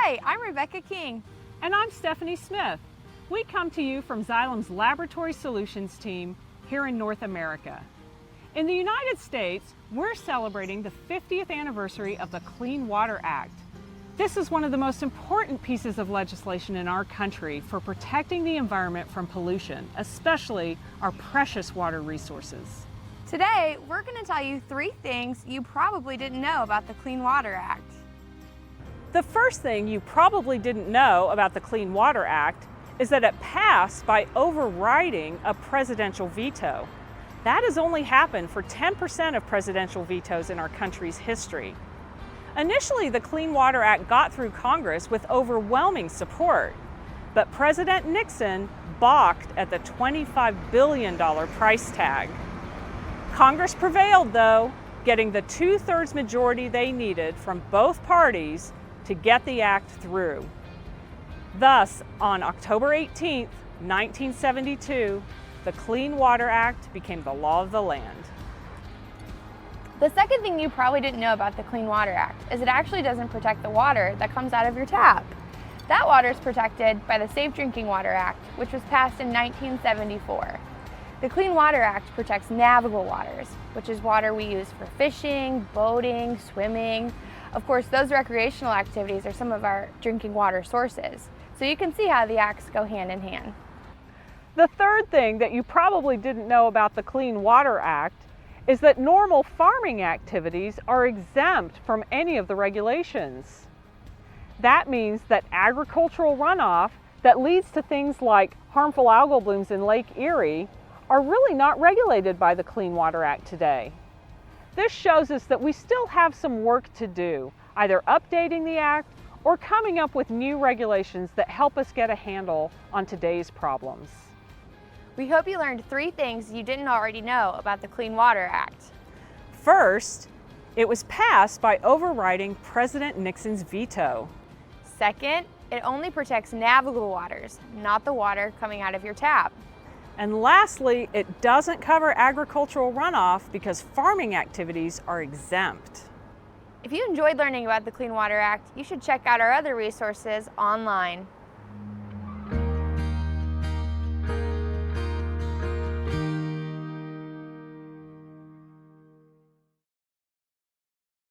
Hi, I'm Rebecca King. And I'm Stephanie Smith. We come to you from Xylem's Laboratory Solutions team here in North America. In the United States, we're celebrating the 50th anniversary of the Clean Water Act. This is one of the most important pieces of legislation in our country for protecting the environment from pollution, especially our precious water resources. Today, we're going to tell you 3 things you probably didn't know about the Clean Water Act. The first thing you probably didn't know about the Clean Water Act is that it passed by overriding a presidential veto. That has only happened for 10% of presidential vetoes in our country's history. Initially, the Clean Water Act got through Congress with overwhelming support, but President Nixon balked at the $25 billion price tag. Congress prevailed, though, getting the 2/3 majority they needed from both parties to get the act through. Thus, on October 18, 1972, the Clean Water Act became the law of the land. The second thing you probably didn't know about the Clean Water Act is it actually doesn't protect the water that comes out of your tap. That water is protected by the Safe Drinking Water Act, which was passed in 1974. The Clean Water Act protects navigable waters, which is water we use for fishing, boating, swimming. Of course, those recreational activities are some of our drinking water sources. So you can see how the acts go hand in hand. The third thing that you probably didn't know about the Clean Water Act is that normal farming activities are exempt from any of the regulations. That means that agricultural runoff that leads to things like harmful algal blooms in Lake Erie are really not regulated by the Clean Water Act today. This shows us that we still have some work to do, either updating the Act or coming up with new regulations that help us get a handle on today's problems. We hope you learned 3 things you didn't already know about the Clean Water Act. First, it was passed by overriding President Nixon's veto. Second, it only protects navigable waters, not the water coming out of your tap. And lastly, it doesn't cover agricultural runoff because farming activities are exempt. If you enjoyed learning about the Clean Water Act, you should check out our other resources online.